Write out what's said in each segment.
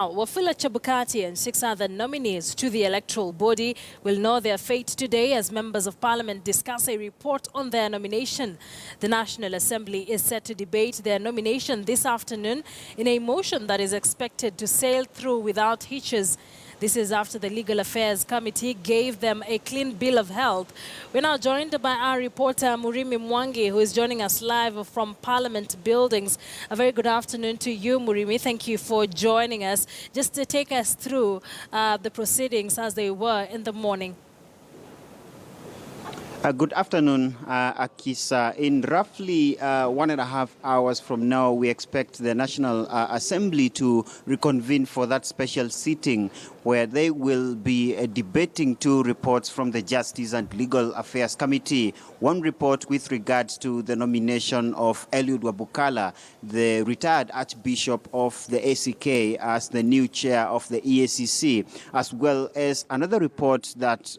Wafula Chebukati and 6 other nominees to the electoral body will know their fate today as members of parliament discuss a report on their nomination. The National Assembly is set to debate their nomination this afternoon in a motion that is expected to sail through without hitches. This is after the Legal Affairs Committee gave them a clean bill of health. We're now joined by our reporter Murimi Mwangi, who is joining us live from Parliament buildings. A very good afternoon to you, Murimi. Thank you for joining us. Just to take us through the proceedings as they were in the morning. Good afternoon, Akisa. In roughly 1.5 hours from now, we expect the National Assembly to reconvene for that special sitting where they will be debating 2 reports from the Justice and Legal Affairs Committee. One report with regards to the nomination of Eliud Wabukala, the retired Archbishop of the ACK, as the new chair of the EACC, as well as another report that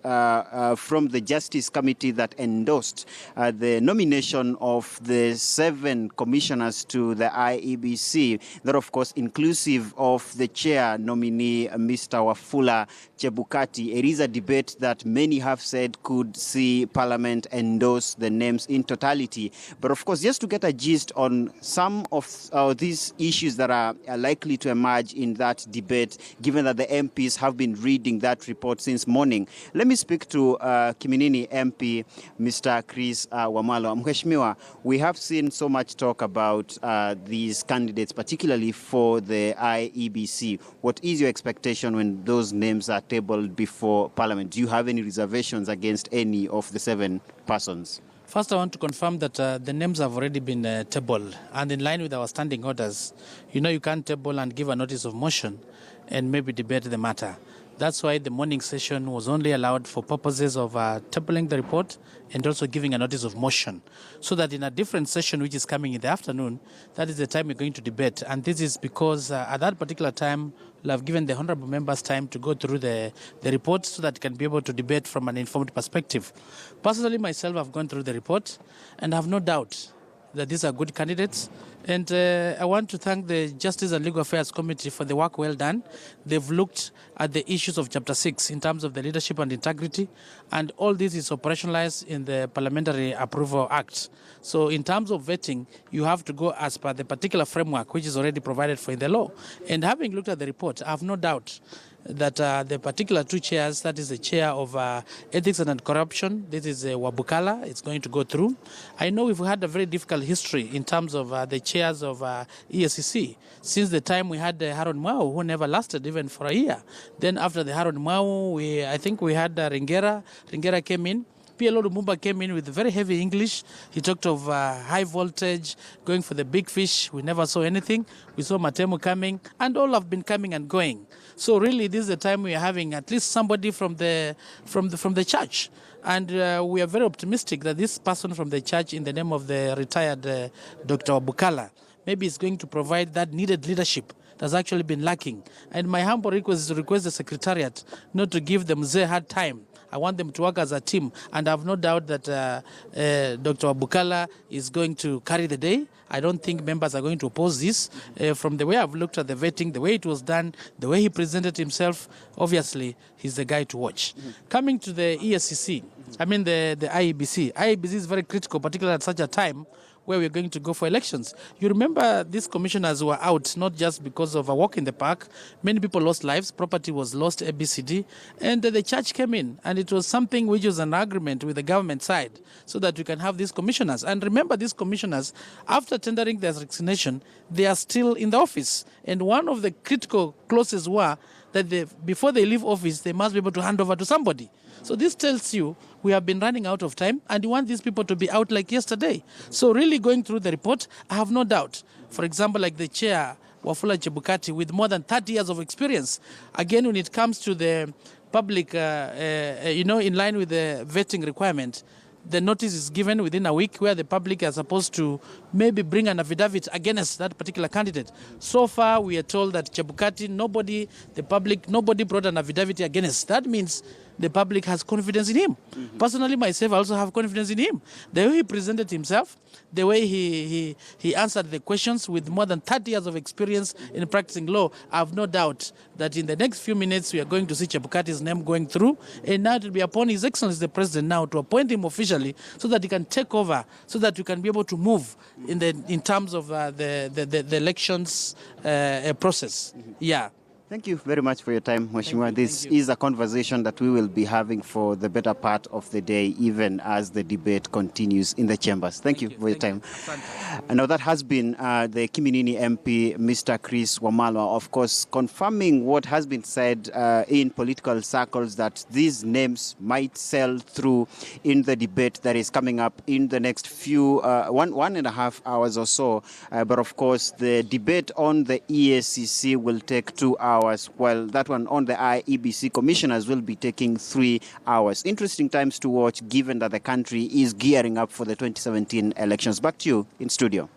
from the Justice Committee that endorsed the nomination of the 7 commissioners to the IEBC, that of course inclusive of the chair nominee, Mr. Wafula Chebukati. It is a debate that many have said could see Parliament endorse the names in totality. But of course, just to get a gist on some of these issues that are likely to emerge in that debate, given that the MPs have been reading that report since morning, let me speak to Kiminini MP, Mr. Chris Wamalo. Mheshimiwa, we have seen so much talk about these candidates, particularly for the IEBC. What is your expectation when those names are tabled before Parliament? Do you have any reservations against any of the 7 persons? First, I want to confirm that the names have already been tabled, and in line with our standing orders, you can't table and give a notice of motion and maybe debate the matter. That's why the morning session was only allowed for purposes of tabling the report and also giving a notice of motion, so that in a different session which is coming in the afternoon, that is the time we're going to debate. And this is because at that particular time, we'll have given the honorable members time to go through the report so that can be able to debate from an informed perspective. Personally, myself, I've gone through the report and I have no doubt that these are good candidates. And I want to thank the Justice and Legal Affairs Committee for the work well done. They've looked at the issues of Chapter 6 in terms of the leadership and integrity, and all this is operationalized in the Parliamentary Approval Act. So in terms of vetting, you have to go as per the particular framework which is already provided for in the law. And having looked at the report, I have no doubt that the particular 2 chairs, that is the chair of ethics and corruption, this is Wabukala, it's going to go through. I know we've had a very difficult history in terms of the chairs of EACC. Since the time we had Haron Mwau, who never lasted even for a year. Then after the Haron Mwau, I think we had Ringera. Ringera came in. PLO Lumumba came in with very heavy English. He talked of high voltage, going for the big fish. We never saw anything. We saw Matemu coming, and all have been coming and going. So really, this is the time we are having at least somebody from the church. And we are very optimistic that this person from the church, in the name of the retired Dr. Wabukala, maybe is going to provide that needed leadership that's actually been lacking. And my humble request is to request the Secretariat not to give them a hard time. I want them to work as a team, and I have no doubt that Dr. Wabukala is going to carry the day. I don't think members are going to oppose this. From the way I've looked at the vetting, the way it was done, the way he presented himself, obviously he's the guy to watch. Coming to the EACC, I mean the IEBC. IEBC is very critical, particularly at such a time where we're going to go for elections. You remember these commissioners were out not just because of a walk in the park. Many people lost lives, property was lost, ABCD, and the church came in, and it was something which was an agreement with the government side so that we can have these commissioners. And remember, these commissioners, after tendering their resignation, they are still in the office. And one of the critical clauses were that before they leave office, they must be able to hand over to somebody. So this tells you we have been running out of time, and you want these people to be out like yesterday. So really going through the report, I have no doubt. For example, like the chair, Wafula Chebukati, with more than 30 years of experience. Again, when it comes to the public, in line with the vetting requirement, the notice is given within a week where the public are supposed to maybe bring an affidavit against that particular candidate. So far, we are told that Chebukati, nobody brought an affidavit against. That means the public has confidence in him. Personally, myself, I also have confidence in him. The way he presented himself, the way he answered the questions with more than 30 years of experience in practicing law, I have no doubt that in the next few minutes we are going to see Chebukati's name going through, and now it will be upon His Excellency the President now to appoint him officially so that he can take over, so that we can be able to move in terms of the elections process. Yeah. Thank you very much for your time, Mheshimiwa. This is a conversation that we will be having for the better part of the day, even as the debate continues in the chambers. Thank you for your time. And now that has been the Kiminini MP, Mr. Chris Wamalwa, of course, confirming what has been said in political circles, that these names might sell through in the debate that is coming up in the next few 1.5 hours or so. But of course, the debate on the EACC will take 2 hours. Well, that one on the IEBC commissioners will be taking 3 hours. Interesting times to watch, given that the country is gearing up for the 2017 elections. Back to you in studio.